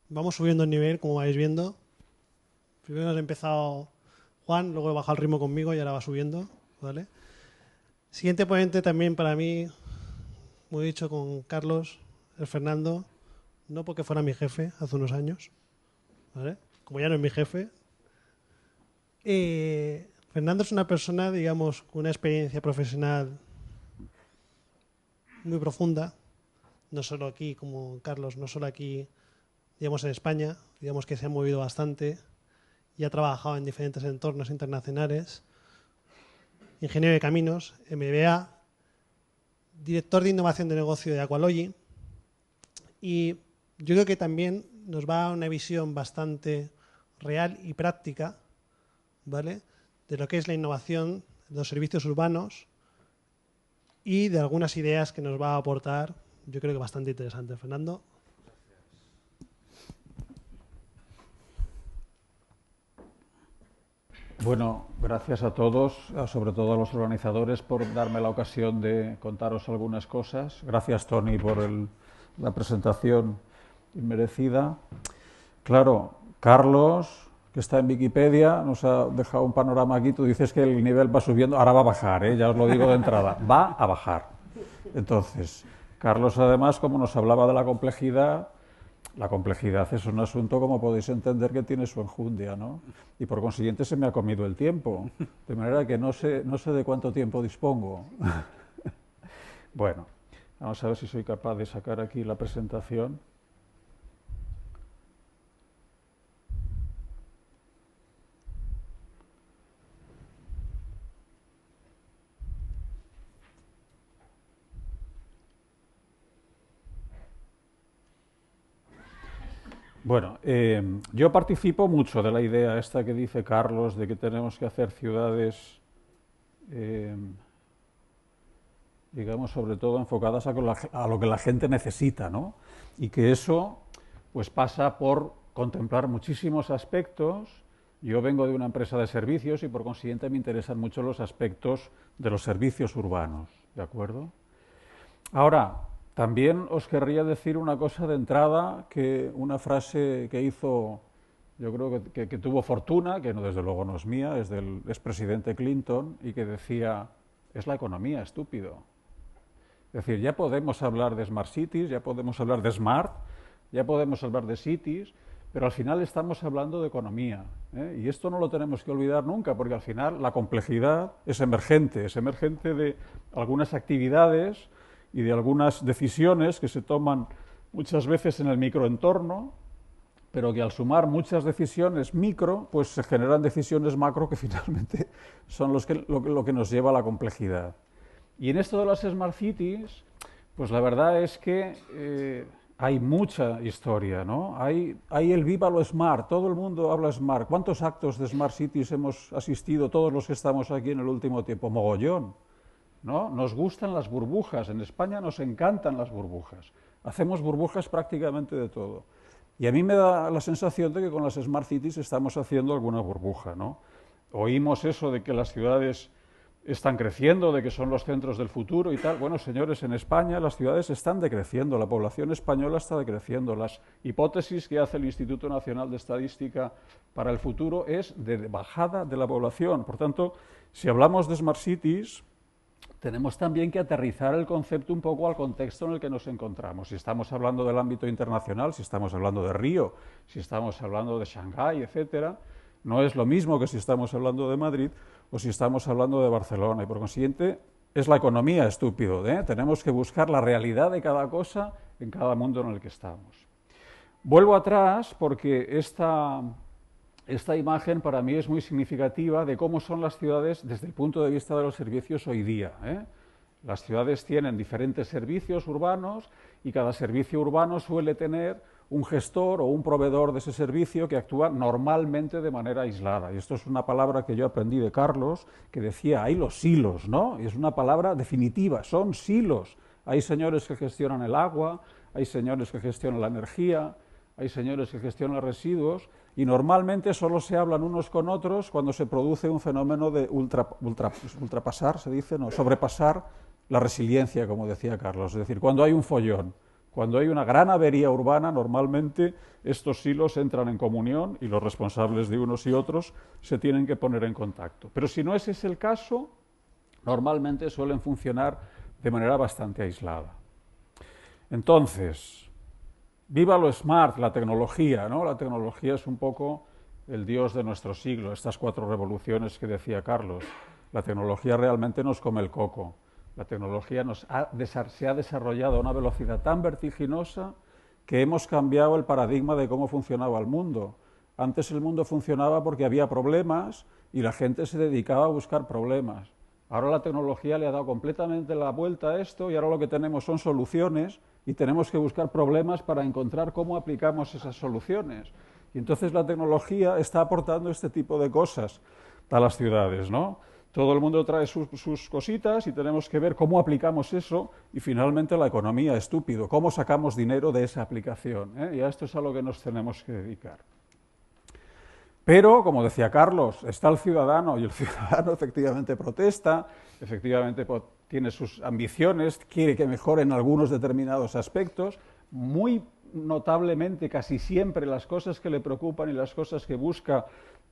Vamos subiendo el nivel, como vais viendo. Primero ha empezado Juan, luego he bajado el ritmo conmigo y ahora va subiendo, ¿vale? Siguiente ponente también para mí, como he dicho con Carlos, es Fernando, no porque fuera mi jefe hace unos años, ¿vale? Como ya no es mi jefe. Fernando es una persona, digamos, con una experiencia profesional muy profunda, no solo aquí como Carlos, no solo aquí, digamos, en España, digamos que se ha movido bastante y ha trabajado en diferentes entornos internacionales. Ingeniero de caminos, MBA, director de innovación de negocio de Aqualogy, y yo creo que también nos va a dar una visión bastante real y práctica, ¿vale?, de lo que es la innovación de los servicios urbanos y de algunas ideas que nos va a aportar, yo creo que bastante interesante. Fernando. Bueno, gracias a todos, sobre todo a los organizadores, por darme la ocasión de contaros algunas cosas. Gracias, Tony, por la presentación inmerecida. Claro, Carlos, que está en Wikipedia, nos ha dejado un panorama aquí. Tú dices que el nivel va subiendo, ahora va a bajar, ya os lo digo de entrada, va a bajar. Entonces, Carlos, además, como nos hablaba de la complejidad es un asunto, como podéis entender, que tiene su enjundia, ¿no? Y por consiguiente se me ha comido el tiempo, de manera que no sé de cuánto tiempo dispongo. Bueno, vamos a ver si soy capaz de sacar aquí la presentación. Bueno, yo participo mucho de la idea esta que dice Carlos de que tenemos que hacer ciudades, eh, digamos, sobre todo enfocadas a lo que la gente necesita, ¿no? Y que eso, pues, pasa por contemplar muchísimos aspectos. Yo vengo de una empresa de servicios y por consiguiente me interesan mucho los aspectos de los servicios urbanos, ¿de acuerdo? Ahora, también os querría decir una cosa de entrada, que una frase que hizo, yo creo que tuvo fortuna, que no, desde luego no es mía, es del expresidente Clinton, y que decía, es la economía, estúpido. Es decir, ya podemos hablar de smart cities, ya podemos hablar de smart, ya podemos hablar de cities, pero al final estamos hablando de economía, ¿eh? Y esto no lo tenemos que olvidar nunca, porque al final la complejidad es emergente de algunas actividades y de algunas decisiones que se toman muchas veces en el microentorno, pero que al sumar muchas decisiones micro, pues se generan decisiones macro que finalmente son lo que nos lleva a la complejidad. Y en esto de las Smart Cities, pues la verdad es que hay mucha historia, ¿no? Hay el viva lo smart, todo el mundo habla smart. ¿Cuántos actos de Smart Cities hemos asistido todos los que estamos aquí en el último tiempo? Mogollón, ¿no? Nos gustan las burbujas, en España nos encantan las burbujas. Hacemos burbujas prácticamente de todo. Y a mí me da la sensación de que con las Smart Cities estamos haciendo alguna burbuja, ¿no? Oímos eso de que las ciudades están creciendo, de que son los centros del futuro y tal. Bueno, señores, en España las ciudades están decreciendo, la población española está decreciendo. Las hipótesis que hace el Instituto Nacional de Estadística para el futuro es de bajada de la población. Por tanto, si hablamos de Smart Cities, tenemos también que aterrizar el concepto un poco al contexto en el que nos encontramos. Si estamos hablando del ámbito internacional, si estamos hablando de Río, si estamos hablando de Shanghái, etcétera, no es lo mismo que si estamos hablando de Madrid o si estamos hablando de Barcelona. Y por consiguiente, es la economía, estúpido, ¿eh? Tenemos que buscar la realidad de cada cosa en cada mundo en el que estamos. Vuelvo atrás porque esta imagen para mí es muy significativa de cómo son las ciudades desde el punto de vista de los servicios hoy día, ¿eh? Las ciudades tienen diferentes servicios urbanos y cada servicio urbano suele tener un gestor o un proveedor de ese servicio que actúa normalmente de manera aislada. Y esto es una palabra que yo aprendí de Carlos, que decía, hay los silos, ¿no? Y es una palabra definitiva, son silos. Hay señores que gestionan el agua, hay señores que gestionan la energía, hay señores que gestionan residuos, y normalmente solo se hablan unos con otros cuando se produce un fenómeno de ultrapasar, se dice, no, sobrepasar la resiliencia, como decía Carlos, es decir, cuando hay un follón, Cuando hay una gran avería urbana, normalmente estos silos entran en comunión y los responsables de unos y otros se tienen que poner en contacto. Pero si no ese es el caso, normalmente suelen funcionar de manera bastante aislada. Entonces, viva lo smart, la tecnología, ¿no? La tecnología es un poco el dios de nuestro siglo, estas 4 revoluciones que decía Carlos. La tecnología realmente nos come el coco. La tecnología se ha desarrollado a una velocidad tan vertiginosa que hemos cambiado el paradigma de cómo funcionaba el mundo. Antes el mundo funcionaba porque había problemas y la gente se dedicaba a buscar problemas. Ahora la tecnología le ha dado completamente la vuelta a esto y ahora lo que tenemos son soluciones y tenemos que buscar problemas para encontrar cómo aplicamos esas soluciones. Y entonces la tecnología está aportando este tipo de cosas a las ciudades, ¿no? Todo el mundo trae sus cositas y tenemos que ver cómo aplicamos eso y finalmente la economía, estúpido, cómo sacamos dinero de esa aplicación, ¿eh? Y a esto es a lo que nos tenemos que dedicar. Pero, como decía Carlos, está el ciudadano y el ciudadano efectivamente protesta, efectivamente tiene sus ambiciones, quiere que mejoren algunos determinados aspectos, muy notablemente casi siempre las cosas que le preocupan y las cosas que busca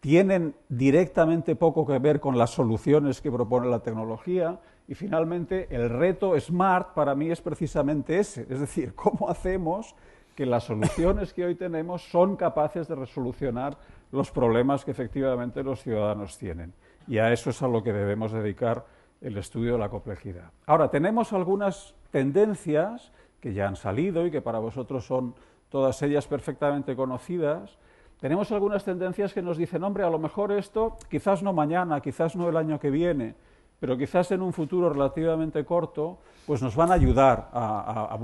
tienen directamente poco que ver con las soluciones que propone la tecnología y finalmente el reto SMART para mí es precisamente ese, es decir, cómo hacemos que las soluciones que hoy tenemos son capaces de resolucionar los problemas que efectivamente los ciudadanos tienen. Y a eso es a lo que debemos dedicar el estudio de la complejidad. Ahora, tenemos algunas tendencias que ya han salido y que para vosotros son todas ellas perfectamente conocidas. Tenemos algunas tendencias que nos dicen, hombre, a lo mejor esto, quizás no mañana, quizás no el año que viene, pero quizás en un futuro relativamente corto, pues nos van a ayudar a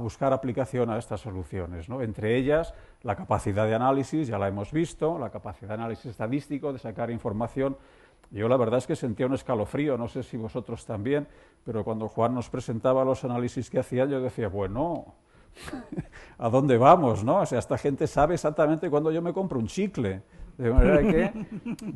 buscar aplicación a estas soluciones, ¿no? Entre ellas, la capacidad de análisis, ya la hemos visto, la capacidad de análisis estadístico, de sacar información. Yo la verdad es que sentía un escalofrío, no sé si vosotros también, pero cuando Juan nos presentaba los análisis que hacía, yo decía, bueno, ¿a dónde vamos, no? O sea, esta gente sabe exactamente cuándo yo me compro un chicle. De manera que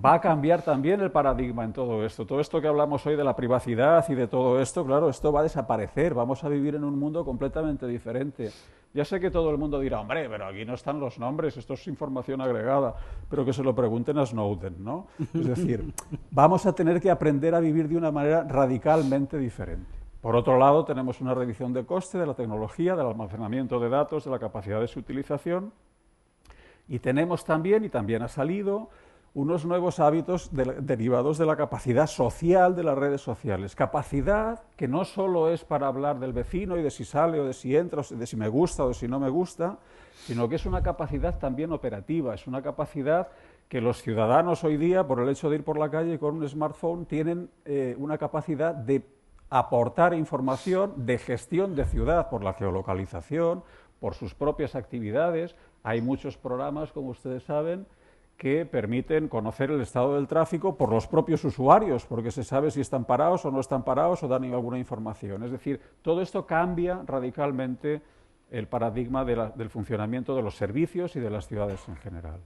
va a cambiar también el paradigma en todo esto. Todo esto que hablamos hoy de la privacidad y de todo esto, claro, esto va a desaparecer. Vamos a vivir en un mundo completamente diferente. Ya sé que todo el mundo dirá, hombre, pero aquí no están los nombres, esto es información agregada, pero que se lo pregunten a Snowden, ¿no? Es decir, vamos a tener que aprender a vivir de una manera radicalmente diferente. Por otro lado, tenemos una reducción de coste de la tecnología, del almacenamiento de datos, de la capacidad de su utilización. Y tenemos también, y también ha salido, unos nuevos hábitos derivados de la capacidad social de las redes sociales. Capacidad que no solo es para hablar del vecino y de si sale o de si entra, o de si me gusta o de si no me gusta, sino que es una capacidad también operativa, es una capacidad que los ciudadanos hoy día, por el hecho de ir por la calle con un smartphone, tienen una capacidad de aportar información de gestión de ciudad por la geolocalización, por sus propias actividades. Hay muchos programas, como ustedes saben, que permiten conocer el estado del tráfico por los propios usuarios, porque se sabe si están parados o no están parados o dan alguna información. Es decir, todo esto cambia radicalmente el paradigma del funcionamiento de los servicios y de las ciudades en general.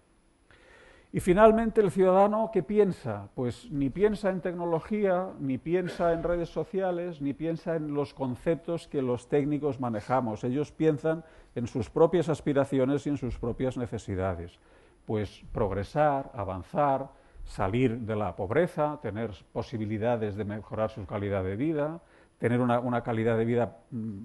Y finalmente, el ciudadano, ¿qué piensa? Pues ni piensa en tecnología, ni piensa en redes sociales, ni piensa en los conceptos que los técnicos manejamos. Ellos piensan en sus propias aspiraciones y en sus propias necesidades. Pues progresar, avanzar, salir de la pobreza, tener posibilidades de mejorar su calidad de vida, tener una calidad de vida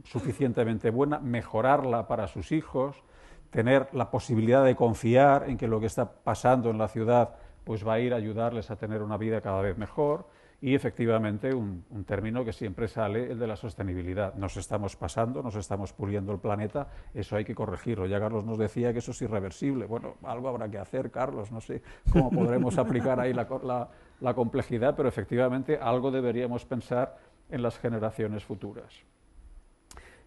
suficientemente buena, mejorarla para sus hijos, tener la posibilidad de confiar en que lo que está pasando en la ciudad pues va a ir a ayudarles a tener una vida cada vez mejor y efectivamente un término que siempre sale, el de la sostenibilidad. Nos estamos pasando, nos estamos puliendo el planeta, eso hay que corregirlo. Ya Carlos nos decía que eso es irreversible. Bueno, algo habrá que hacer, Carlos, no sé cómo podremos aplicar ahí la complejidad, pero efectivamente algo deberíamos pensar en las generaciones futuras.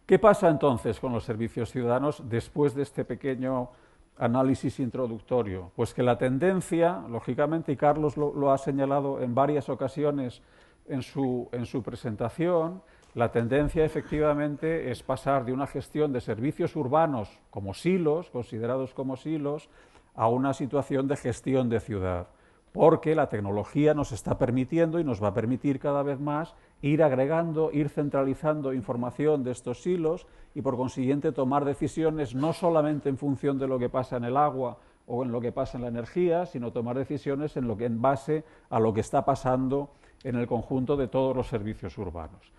¿Qué pasa entonces con los servicios ciudadanos después de este pequeño análisis introductorio? Pues que la tendencia, lógicamente, y Carlos lo ha señalado en varias ocasiones en su presentación, la tendencia efectivamente es pasar de una gestión de servicios urbanos como silos, considerados como silos, a una situación de gestión de ciudad. porque la tecnología nos está permitiendo y nos va a permitir cada vez más ir agregando, ir centralizando información de estos silos y por consiguiente tomar decisiones no solamente en función de lo que pasa en el agua o en lo que pasa en la energía, sino tomar decisiones en base a lo que está pasando en el conjunto de todos los servicios urbanos.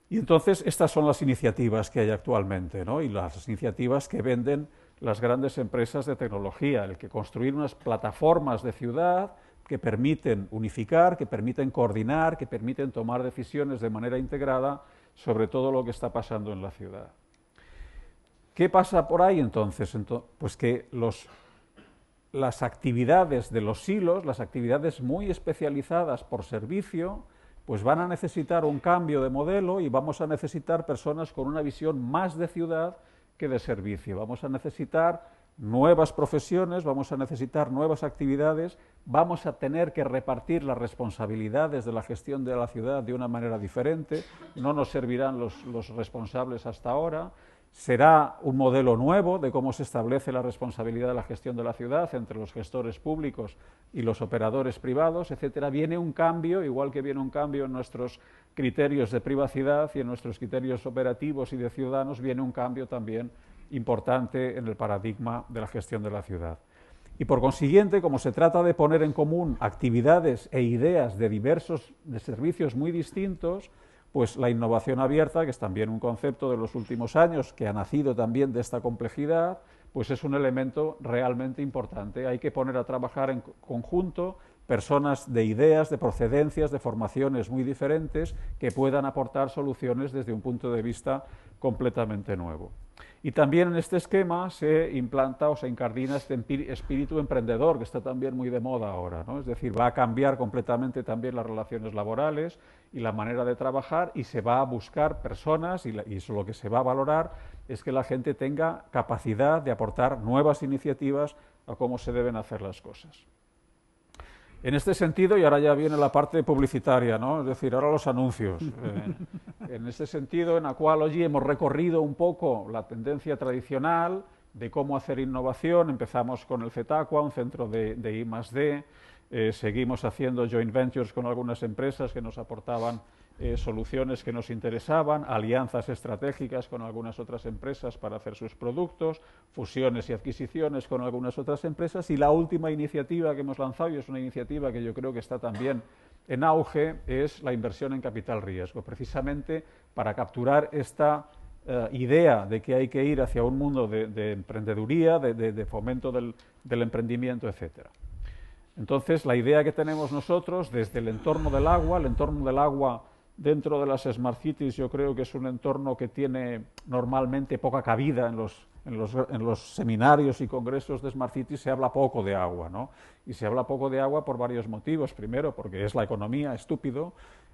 Y entonces estas son las iniciativas que hay actualmente, ¿no? Y las iniciativas que venden las grandes empresas de tecnología, el que construir unas plataformas de ciudad que permiten unificar, que permiten coordinar, que permiten tomar decisiones de manera integrada sobre todo lo que está pasando en la ciudad. ¿Qué pasa por ahí entonces? Pues que las actividades de los silos, las actividades muy especializadas por servicio, pues van a necesitar un cambio de modelo y vamos a necesitar personas con una visión más de ciudad que de servicio. Vamos a necesitar nuevas profesiones, vamos a necesitar nuevas actividades, vamos a tener que repartir las responsabilidades de la gestión de la ciudad de una manera diferente, no nos servirán los responsables hasta ahora. Será un modelo nuevo de cómo se establece la responsabilidad de la gestión de la ciudad entre los gestores públicos y los operadores privados, etcétera. Viene un cambio, igual que viene un cambio en nuestros criterios de privacidad y en nuestros criterios operativos y de ciudadanos, viene un cambio también importante en el paradigma de la gestión de la ciudad. Y por consiguiente, como se trata de poner en común actividades e ideas de servicios muy distintos, pues la innovación abierta, que es también un concepto de los últimos años, que ha nacido también de esta complejidad, pues es un elemento realmente importante. Hay que poner a trabajar en conjunto personas de ideas, de procedencias, de formaciones muy diferentes, que puedan aportar soluciones desde un punto de vista completamente nuevo. Y también en este esquema se implanta o se incardina este espíritu emprendedor, que está también muy de moda ahora, ¿no? Es decir, va a cambiar completamente también las relaciones laborales y la manera de trabajar, y se va a buscar personas, y eso lo que se va a valorar es que la gente tenga capacidad de aportar nuevas iniciativas a cómo se deben hacer las cosas. En este sentido, y ahora ya viene la parte publicitaria, ¿no? Es decir, ahora los anuncios. En este sentido, en Aqualogy hemos recorrido un poco la tendencia tradicional de cómo hacer innovación. Empezamos con el CETACUA, un centro de I+D, seguimos haciendo joint ventures con algunas empresas que nos aportaban soluciones que nos interesaban, alianzas estratégicas con algunas otras empresas para hacer sus productos, fusiones y adquisiciones con algunas otras empresas, y la última iniciativa que hemos lanzado, y es una iniciativa que yo creo que está también en auge, es la inversión en capital riesgo, precisamente para capturar esta idea de que hay que ir hacia un mundo de emprendeduría, de fomento del emprendimiento, etcétera. Entonces, la idea que tenemos nosotros desde el entorno del agua dentro de las Smart Cities, yo creo que es un entorno que tiene normalmente poca cabida en los seminarios y congresos de Smart Cities. Se habla poco de agua, ¿no? Y se habla poco de agua por varios motivos. Primero, porque es la economía, estúpido,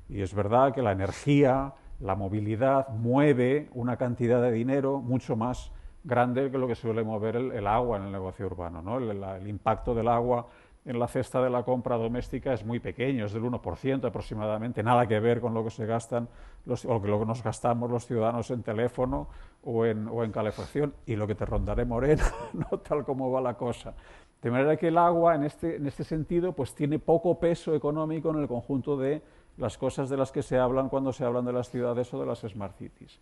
y es verdad que la energía, la movilidad mueve una cantidad de dinero mucho más grande que lo que suele mover el agua en el negocio urbano, ¿no? El impacto del agua en la cesta de la compra doméstica es muy pequeño, es del 1% aproximadamente, nada que ver con lo que se gastan o lo que nos gastamos los ciudadanos en teléfono o en calefacción, y lo que te rondaré morena, no tal como va la cosa. De manera que el agua en este sentido pues tiene poco peso económico en el conjunto de las cosas de las que se hablan cuando se hablan de las ciudades o de las Smart Cities.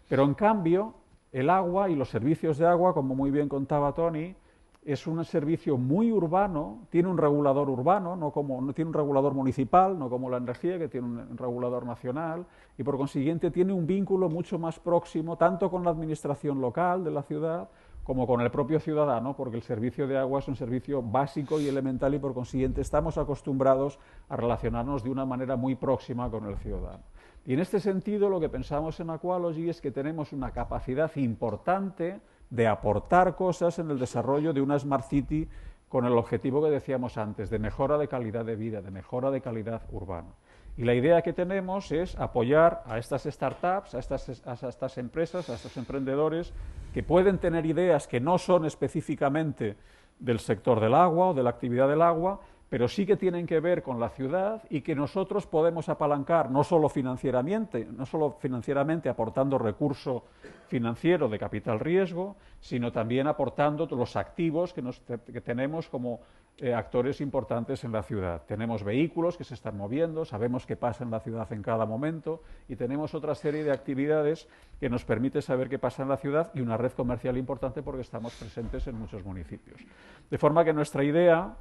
Pero en cambio, el agua y los servicios de agua, como muy bien contaba Tony, es un servicio muy urbano, tiene un regulador urbano, no tiene un regulador municipal, no como la energía, que tiene un regulador nacional, y por consiguiente tiene un vínculo mucho más próximo, tanto con la administración local de la ciudad, como con el propio ciudadano, porque el servicio de agua es un servicio básico y elemental, y por consiguiente estamos acostumbrados a relacionarnos de una manera muy próxima con el ciudadano. Y en este sentido, lo que pensamos en Aqualogy es que tenemos una capacidad importante de aportar cosas en el desarrollo de una Smart City con el objetivo que decíamos antes, de mejora de calidad de vida, de mejora de calidad urbana. Y la idea que tenemos es apoyar a estas startups, a estas empresas, a estos emprendedores que pueden tener ideas que no son específicamente del sector del agua o de la actividad del agua, pero sí que tienen que ver con la ciudad y que nosotros podemos apalancar no solo financieramente aportando recurso financiero de capital riesgo, sino también aportando los activos que tenemos como actores importantes en la ciudad. Tenemos vehículos que se están moviendo, sabemos qué pasa en la ciudad en cada momento y tenemos otra serie de actividades que nos permite saber qué pasa en la ciudad y una red comercial importante porque estamos presentes en muchos municipios. De forma que nuestra idea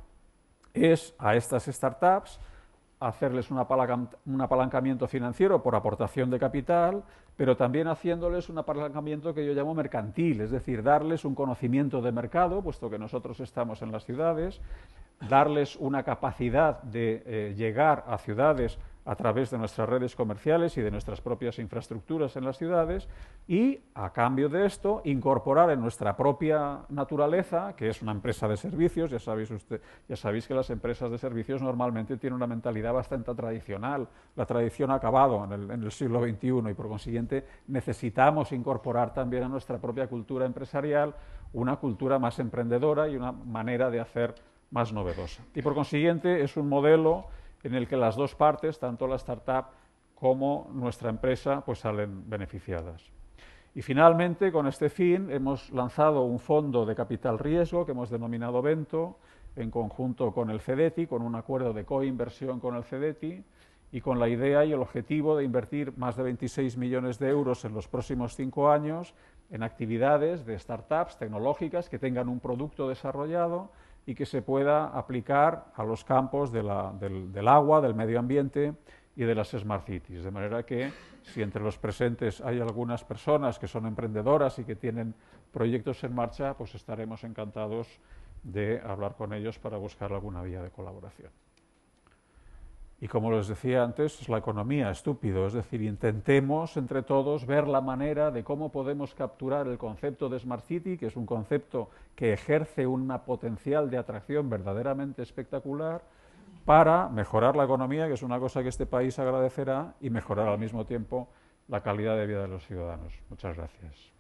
es a estas startups hacerles un apalancamiento financiero por aportación de capital, pero también haciéndoles un apalancamiento que yo llamo mercantil, es decir, darles un conocimiento de mercado, puesto que nosotros estamos en las ciudades, darles una capacidad de llegar a ciudades a través de nuestras redes comerciales y de nuestras propias infraestructuras en las ciudades y, a cambio de esto, incorporar en nuestra propia naturaleza, que es una empresa de servicios, ya sabéis que las empresas de servicios normalmente tienen una mentalidad bastante tradicional, la tradición ha acabado en el siglo XXI y, por consiguiente, necesitamos incorporar también a nuestra propia cultura empresarial una cultura más emprendedora y una manera de hacer más novedosa. Y, por consiguiente, es un modelo en el que las dos partes, tanto la startup como nuestra empresa, pues salen beneficiadas. Y finalmente, con este fin, hemos lanzado un fondo de capital riesgo que hemos denominado Vento, en conjunto con el CEDETI, con un acuerdo de coinversión con el CEDETI, y con la idea y el objetivo de invertir más de 26 millones de euros en los próximos 5 años en actividades de startups tecnológicas que tengan un producto desarrollado y que se pueda aplicar a los campos del agua, del medio ambiente y de las Smart Cities. De manera que, si entre los presentes hay algunas personas que son emprendedoras y que tienen proyectos en marcha, pues estaremos encantados de hablar con ellos para buscar alguna vía de colaboración. Y como les decía antes, la economía estúpido, es decir, intentemos entre todos ver la manera de cómo podemos capturar el concepto de Smart City, que es un concepto que ejerce un potencial de atracción verdaderamente espectacular, para mejorar la economía, que es una cosa que este país agradecerá, y mejorar al mismo tiempo la calidad de vida de los ciudadanos. Muchas gracias.